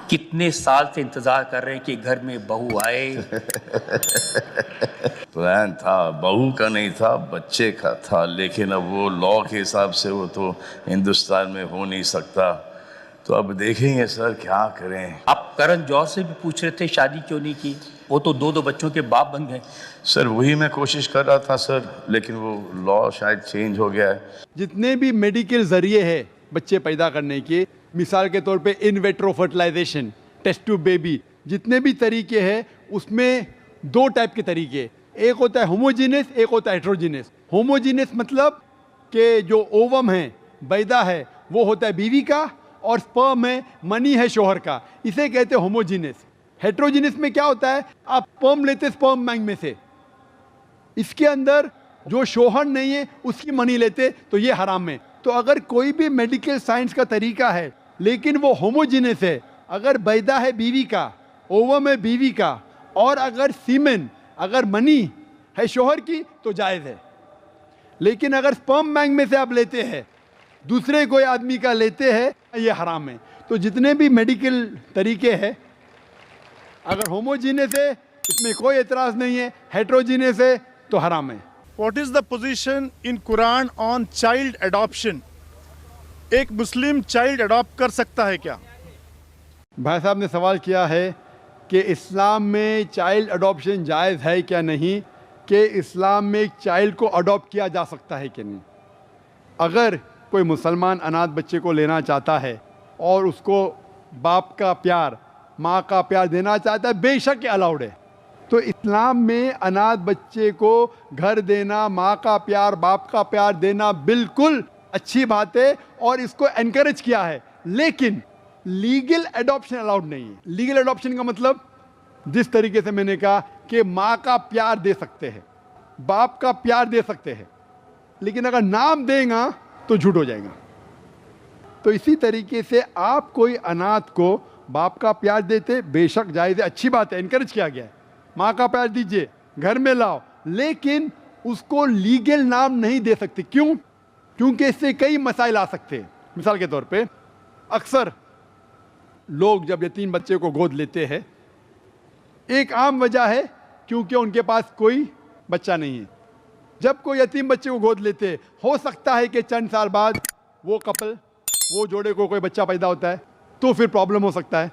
कितने साल से इंतजार कर रहे हैं कि घर में बहू आए। प्लान था, बहू का नहीं था, बच्चे का था, लेकिन अब वो लॉ के हिसाब से वो तो हिंदुस्तान में हो नहीं सकता। तो अब देखेंगे सर क्या करें। आप करण जौहर से भी पूछ रहे थे शादी क्यों नहीं की, वो तो दो दो बच्चों के बाप बन गए। सर वही मैं कोशिश कर रहा था सर, लेकिन वो लॉ शायद चेंज हो गया है। जितने भी मेडिकल जरिए हैं बच्चे पैदा करने के, मिसाल के तौर पे in vitro fertilization, test tube baby, जितने भी तरीके हैं उसमें दो टाइप के तरीके, एक होता है होमोजीनियस, एक होता है हेट्रोजीनियस। होमोजीनियस मतलब कि जो ओवम है, बैदा है, वो होता है बीवी का, और स्पर्म है, मनी है शोहर का, इसे कहते हैं होमोजीनियस। हेट्रोजीनियस में क्या होता है, आप स्पर्म लेते स्पर्म बैंक में से, इसके अंदर जो शोहर नहीं है उसकी मनी लेते, तो ये हराम है। तो अगर कोई भी मेडिकल साइंस का तरीका है लेकिन वो होमोजीनियस है, अगर बैदा है बीवी का, ओवम है बीवी का, और अगर सीमेन, अगर मनी है शोहर की, तो जायज़ है। लेकिन अगर स्पर्म बैंक में से आप लेते हैं, दूसरे कोई आदमी का लेते हैं, ये हराम है। तो जितने भी मेडिकल तरीके हैं, अगर होमोजीनियस है इसमें कोई एतराज़ नहीं है, हेट्रोजीनियस है तो हराम है। What is the position in Quran on child adoption? एक मुस्लिम चाइल्ड अडॉप्ट कर सकता है क्या? भाई साहब ने सवाल किया है कि इस्लाम में चाइल्ड अडॉप्शन जायज़ है क्या नहीं, कि इस्लाम में एक चाइल्ड को अडॉप्ट किया जा सकता है कि नहीं। अगर कोई मुसलमान अनाथ बच्चे को लेना चाहता है और उसको बाप का प्यार, माँ का प्यार देना चाहता है, बेशक ये अलाउड है। तो इस्लाम में अनाथ बच्चे को घर देना, माँ का प्यार, बाप का प्यार देना बिल्कुल अच्छी बात है और इसको एनकरेज किया है। लेकिन लीगल एडॉप्शन अलाउड नहीं है। लीगल एडॉप्शन का मतलब जिस तरीके से मैंने कहा कि माँ का प्यार दे सकते हैं, बाप का प्यार दे सकते हैं, लेकिन अगर नाम देगा तो झूठ हो जाएगा। तो इसी तरीके से आप कोई अनाथ को बाप का प्यार देते, बेशक जायज़ है, अच्छी बात है, एनकरेज किया गया है। माँ का प्यार दीजिए, घर में लाओ, लेकिन उसको लीगल नाम नहीं दे सकते। क्यों? क्योंकि इससे कई मसाइल आ सकते हैं। मिसाल के तौर पे अक्सर लोग जब यतीम बच्चे को गोद लेते हैं, एक आम वजह है क्योंकि उनके पास कोई बच्चा नहीं है। जब कोई यतीम बच्चे को गोद लेते हैं, हो सकता है कि चंद साल बाद वो कपल, वो जोड़े को कोई बच्चा पैदा होता है, तो फिर प्रॉब्लम हो सकता है।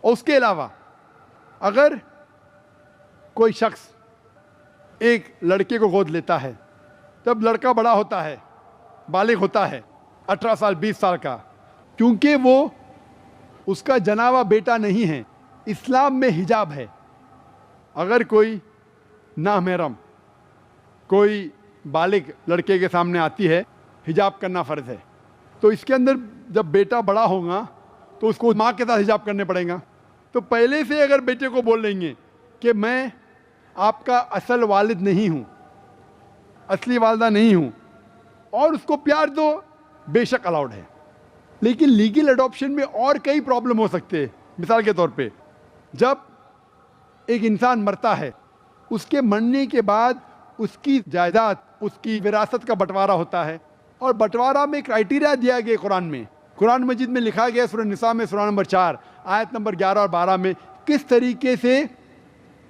और उसके अलावा अगर कोई शख्स एक लड़के को गोद लेता है, तब लड़का बड़ा होता है, बालिग होता है, 18 साल 20 साल का, क्योंकि वो उसका जनावा बेटा नहीं है, इस्लाम में हिजाब है। अगर कोई नामहरम कोई बालिग लड़के के सामने आती है, हिजाब करना फ़र्ज़ है। तो इसके अंदर जब बेटा बड़ा होगा तो उसको माँ के साथ हिजाब करने पड़ेगा। तो पहले से अगर बेटे को बोल लेंगे कि मैं आपका असल वालिद नहीं हूँ, असली वालदा नहीं हूँ, और उसको प्यार दो, बेशक अलाउड है। लेकिन लीगल अडॉप्शन में और कई प्रॉब्लम हो सकते हैं। मिसाल के तौर पे जब एक इंसान मरता है, उसके मरने के बाद उसकी जायदाद, उसकी विरासत का बंटवारा होता है, और बंटवारा में क्राइटेरिया दिया गया कुरान में। कुरान मजीद में लिखा गया सूरह निसा में सूरह नंबर 4 आयत नंबर 11 और 12 में किस तरीके से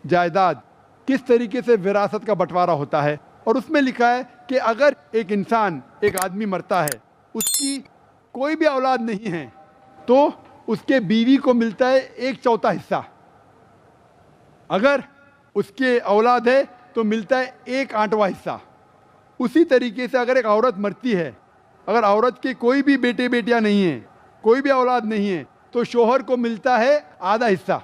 जायदाद, किस तरीके से विरासत का बंटवारा होता है। और उसमें लिखा है कि अगर एक इंसान, एक आदमी मरता है, उसकी कोई भी औलाद नहीं है, तो उसके बीवी को मिलता है 1/4 हिस्सा। अगर उसके औलाद है तो मिलता है 1/8वां हिस्सा। उसी तरीके से अगर एक औरत मरती है, अगर औरत के कोई भी बेटे बेटियां नहीं हैं, कोई भी औलाद नहीं है, तो शोहर को मिलता है आधा हिस्सा।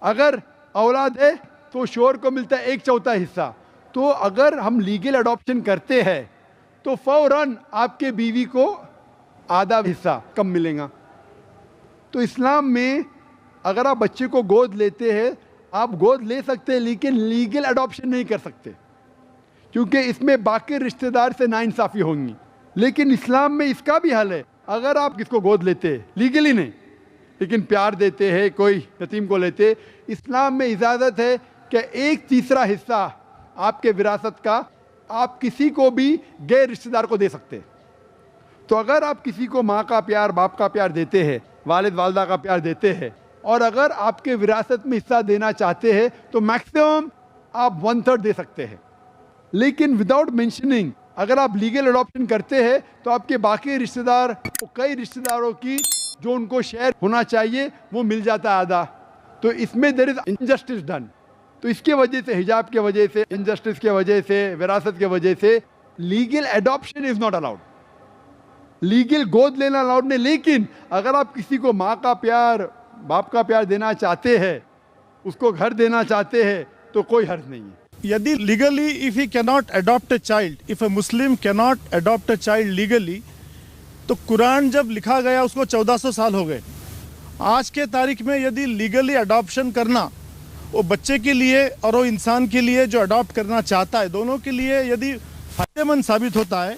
अगर औलाद है तो शोहर को मिलता है 1/4 हिस्सा। तो अगर हम लीगल अडॉप्शन करते हैं तो फौरन आपके बीवी को आधा हिस्सा कम मिलेगा। तो इस्लाम में अगर आप बच्चे को गोद लेते हैं, आप गोद ले सकते हैं, लेकिन लीगल अडॉप्शन नहीं कर सकते, क्योंकि इसमें बाकी रिश्तेदार से नाइंसाफ़ी होंगी। लेकिन इस्लाम में इसका भी हल है। अगर आप किसको गोद लेते हैं, लीगली नहीं, लेकिन प्यार देते हैं, कोई यतीम को लेते, इस्लाम में इजाज़त है कि 1/3 हिस्सा आपके विरासत का आप किसी को भी गैर रिश्तेदार को दे सकते हैं। तो अगर आप किसी को माँ का प्यार, बाप का प्यार देते हैं, वालिद वालदा का प्यार देते हैं, और अगर आपके विरासत में हिस्सा देना चाहते हैं तो मैक्सिमम आप 1/3 दे सकते हैं। लेकिन विदाउट मेंशनिंग अगर आप लीगल अडॉप्शन करते हैं तो आपके बाकी रिश्तेदार, कई रिश्तेदारों की जो उनको शेयर होना चाहिए वो मिल जाता है आधा। तो इसमें देयर इज इनजस्टिस डन। तो इसके वजह से, हिजाब के वजह से, इनजस्टिस के वजह से, विरासत के वजह से legal adoption is not allowed. Legal गोद लेना अलाउड नहीं। लेकिन अगर आप किसी को माँ का प्यार, बाप का प्यार देना चाहते हैं, उसको घर देना चाहते हैं, तो कोई हर्ज नहीं है। यदि legally if he cannot adopt a child, if a Muslim cannot adopt a child legally, तो कुरान जब लिखा गया उसको 1400 साल हो गए। आज के तारीख में यदि लीगली अडॉप्शन करना वो बच्चे के लिए और वो इंसान के लिए जो अडॉप्ट करना चाहता है, दोनों के लिए यदि फायदेमंद साबित होता है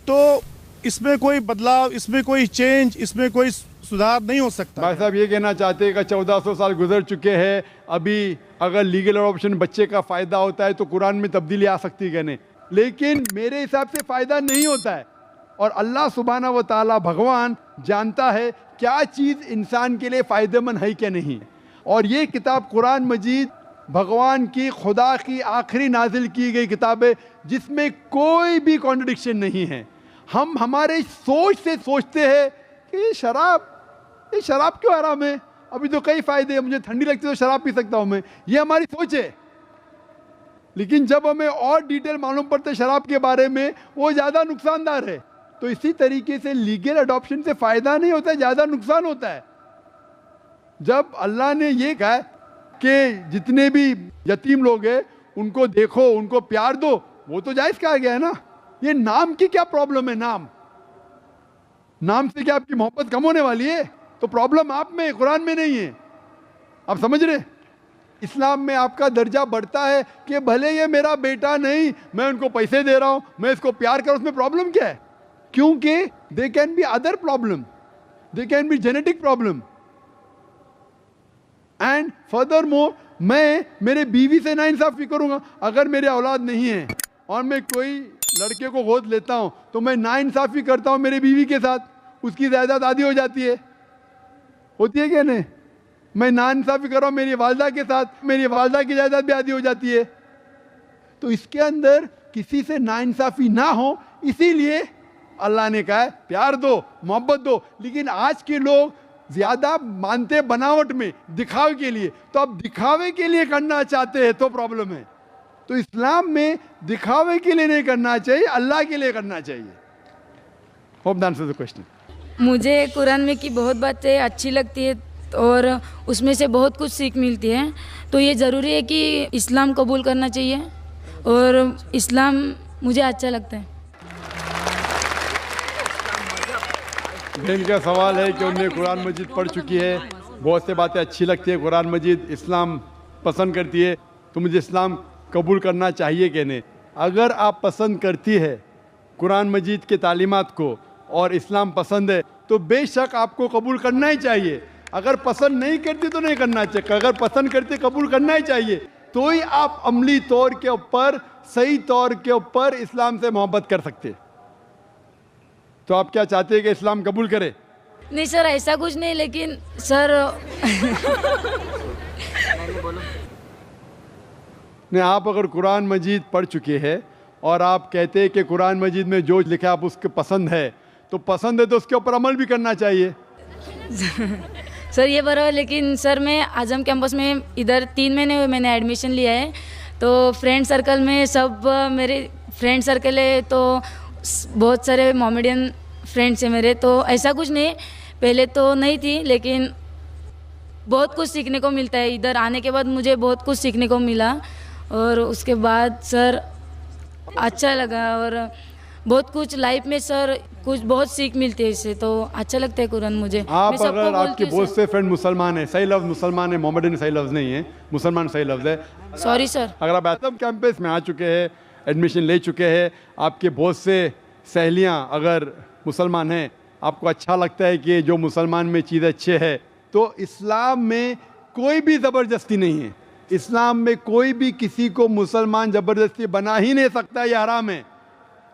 तो इसमें कोई बदलाव, इसमें कोई चेंज, इसमें कोई सुधार नहीं हो सकता। भाई साहब ये कहना चाहते हैं कि 1400 साल गुजर चुके हैं, अभी अगर लीगल अडॉप्शन बच्चे का फ़ायदा होता है तो कुरान में तब्दीली आ सकती है कहने। लेकिन मेरे हिसाब से फ़ायदा नहीं होता है, और अल्लाह सुब्हाना व ताला भगवान जानता है क्या चीज़ इंसान के लिए फ़ायदेमंद है क्या नहीं। और ये किताब कुरान मजीद भगवान की, खुदा की आखिरी नाजिल की गई किताब है जिसमें कोई भी कॉन्ट्रडिक्शन नहीं है। हम हमारे सोच से सोचते हैं कि ये शराब क्यों हराम है, अभी तो कई फ़ायदे हैं, मुझे ठंडी लगती है तो शराब पी सकता हूँ मैं, ये हमारी सोच है। लेकिन जब हमें और डिटेल मालूम पड़ता है शराब के बारे में, वो ज़्यादा नुकसानदार है। तो इसी तरीके से लीगल अडॉप्शन से फ़ायदा नहीं होता है, ज़्यादा नुकसान होता है। जब अल्लाह ने ये कहा कि जितने भी यतीम लोग हैं उनको देखो, उनको प्यार दो, वो तो जायज़ कहा गया है ना। ये नाम की क्या प्रॉब्लम है? नाम से क्या आपकी मोहब्बत कम होने वाली है? तो प्रॉब्लम आप में, कुरान में नहीं है। आप समझ रहे? इस्लाम में आपका दर्जा बढ़ता है कि भले ये मेरा बेटा नहीं, मैं उनको पैसे दे रहा हूँ, मैं इसको प्यार करूँ, उसमें प्रॉब्लम क्या है? क्योंकि they can be other problem, they can be genetic problem. And further more, मैं मेरे बीवी से ना इंसाफी करूँगा। अगर मेरे औलाद नहीं है और मैं कोई लड़के को गोद लेता हूँ तो मैं ना इंसाफी करता हूँ मेरे बीवी के साथ, उसकी जायदाद आधी हो जाती है, होती है क्या नहीं? मैं ना इंसाफी कर रहा हूँ मेरी वालदा के साथ, मेरी वालदा की जायदाद भी आधी हो जाती है। तो इसके अंदर किसी से ना इंसाफी ना हो, इसीलिए अल्लाह ने कहा है प्यार दो, मोहब्बत दो। लेकिन आज के लोग ज़्यादा मानते बनावट में, दिखावे के लिए। तो अब दिखावे के लिए करना चाहते हैं तो प्रॉब्लम है। तो इस्लाम में दिखावे के लिए नहीं करना चाहिए, अल्लाह के लिए करना चाहिए। Hope that answers the question. मुझे कुरान में की बहुत बातें अच्छी लगती है और उसमें से बहुत कुछ सीख मिलती है। तो ये ज़रूरी है कि इस्लाम कबूल करना चाहिए और इस्लाम मुझे अच्छा लगता है। बहन का सवाल है कि उन्हें कुरान मजीद पढ़ चुकी है, बहुत से बातें अच्छी लगती है, कुरान मजीद, इस्लाम पसंद करती है, तो मुझे इस्लाम कबूल करना चाहिए कि नहीं? अगर आप पसंद करती है कुरान मजीद के तालीमात को और इस्लाम पसंद है तो बेशक आपको कबूल करना ही चाहिए। अगर पसंद नहीं करती तो नहीं करना चाहिए। अगर पसंद करते कबूल करना ही चाहिए, तो ही आप अमली तौर के ऊपर, सही तौर के ऊपर इस्लाम से मोहब्बत कर सकते। तो आप क्या चाहते हैं कि इस्लाम कबूल करे? नहीं सर, ऐसा कुछ नहीं, लेकिन सर नहीं, आप अगर कुरान मजीद पढ़ चुके हैं और आप कहते हैं कि कुरान मजीद में जो लिखा है आप उसके पसंद है, तो पसंद है तो उसके ऊपर अमल भी करना चाहिए। सर ये बराबर, लेकिन सर मैं आजम कैंपस में इधर 3 महीने हुए मैंने एडमिशन लिया है। तो फ्रेंड सर्कल में सब मेरे फ्रेंड सर्कल है, तो बहुत सारे मोमेडियन फ्रेंड्स हैं मेरे। तो ऐसा कुछ नहीं, पहले तो नहीं थी, लेकिन बहुत कुछ सीखने को मिलता है। इधर आने के बाद मुझे बहुत कुछ सीखने को मिला और उसके बाद सर अच्छा लगा और बहुत कुछ लाइफ में सर कुछ बहुत सीख मिलती है इससे, तो अच्छा लगता है कुरान मुझे। आप अगर आपके बहुत से फ्रेंड मुसलमान हैं, सही लफ्ज़ मुसलमान है, मोहम्मदन सही लफ्ज़ नहीं है, मुसलमान सही लफ्ज़ है। Sorry sir. अगर आप आजम कैंपस में आ चुके हैं, एडमिशन ले चुके हैं, आपके बहुत से सहेलियाँ अगर मुसलमान हैं, आपको अच्छा लगता है कि जो मुसलमान में चीज़ अच्छे है, तो इस्लाम में कोई भी ज़बरदस्ती नहीं है। इस्लाम में कोई भी किसी को मुसलमान ज़बरदस्ती बना ही नहीं सकता, यह हराम है।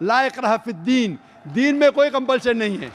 ला इकराह फिद्दीन, दीन में कोई कंपल्शन नहीं है।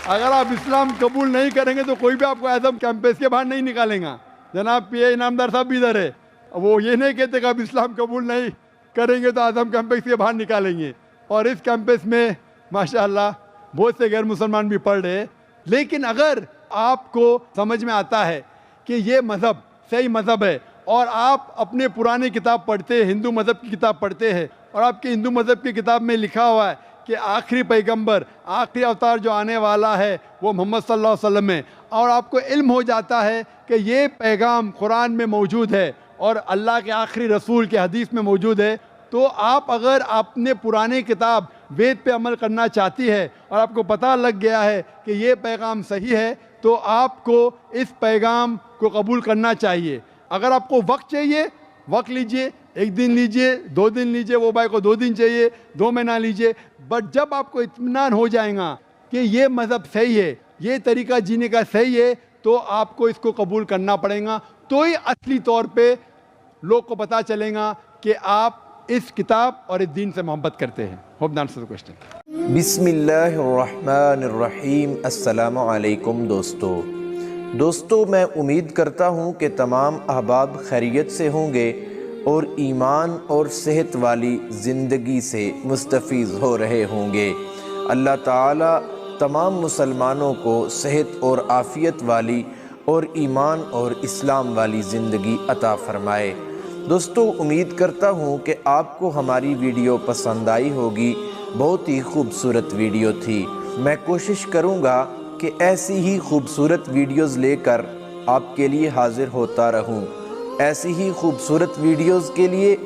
अगर आप इस्लाम कबूल नहीं करेंगे तो कोई भी आपको आज़म कैंपस के बाहर नहीं निकालेगा। जनाब पीए इनामदार साहब भी इधर है, वो ये नहीं कहते कि आप इस्लाम कबूल नहीं करेंगे तो आज़म कैंपस के बाहर निकालेंगे। और इस कैंपस में माशाअल्लाह बहुत से गैर मुसलमान भी पढ़ रहे हैं। लेकिन अगर आपको समझ में आता है कि ये मज़हब सही मज़हब है और आप अपने पुराने किताब पढ़ते हैं, हिंदू मज़हब की किताब पढ़ते हैं, और आपके हिंदू मज़हब की किताब में लिखा हुआ है कि आखिरी पैगंबर, आखिरी अवतार जो आने वाला है वो मोहम्मद सल्लल्लाहु अलैहि वसल्लम है, और आपको इल्म हो जाता है कि ये पैगाम कुरान में मौजूद है और अल्लाह के आखिरी रसूल के हदीस में मौजूद है, तो आप अगर आपने पुराने किताब वेद पे अमल करना चाहती है और आपको पता लग गया है कि ये पैगाम सही है, तो आपको इस पैगाम को कबूल करना चाहिए। अगर आपको वक्त चाहिए, वक्त लीजिए, 1 दिन लीजिए, 2 दिन लीजिए, वो भाई को 2 दिन चाहिए, 2 महीना लीजिए, बट जब आपको इत्मीनान हो जाएगा कि ये मज़हब सही है, ये तरीका जीने का सही है, तो आपको इसको कबूल करना पड़ेगा। तो ही असली तौर पे लोग को पता चलेगा कि आप इस किताब और इस दीन से मोहब्बत करते हैं। Hope that answers the question. बिस्मिल्लाहिर्रहमानिर्रहीम। अस्सलामु अलैकुम दोस्तों, मैं उम्मीद करता हूँ कि तमाम अहबाब खैरियत से होंगे और ईमान और सेहत वाली ज़िंदगी से मुस्तफ़ीज़ हो रहे होंगे। अल्लाह ताला तमाम मुसलमानों को सेहत और आफ़ियत वाली और ईमान और इस्लाम वाली ज़िंदगी अता फ़रमाए। दोस्तों, उम्मीद करता हूँ कि आपको हमारी वीडियो पसंद आई होगी। बहुत ही खूबसूरत वीडियो थी। मैं कोशिश करूँगा कि ऐसी ही खूबसूरत वीडियोज़ लेकर आपके लिए हाज़िर होता रहूँ। ऐसी ही खूबसूरत वीडियोज़ के लिए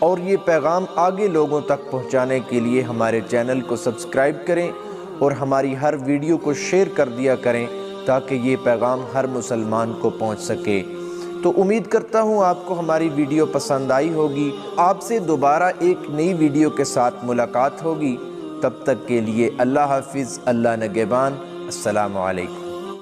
और ये पैगाम आगे लोगों तक पहुँचाने के लिए हमारे चैनल को सब्सक्राइब करें और हमारी हर वीडियो को शेयर कर दिया करें ताकि ये पैगाम हर मुसलमान को पहुँच सके। तो उम्मीद करता हूँ आपको हमारी वीडियो पसंद आई होगी। आपसे दोबारा एक नई वीडियो के साथ मुलाकात होगी। तब तक के लिए अल्लाह हाफिज़, अल्लाह निगहबान। अस्सलामु अलैकुम।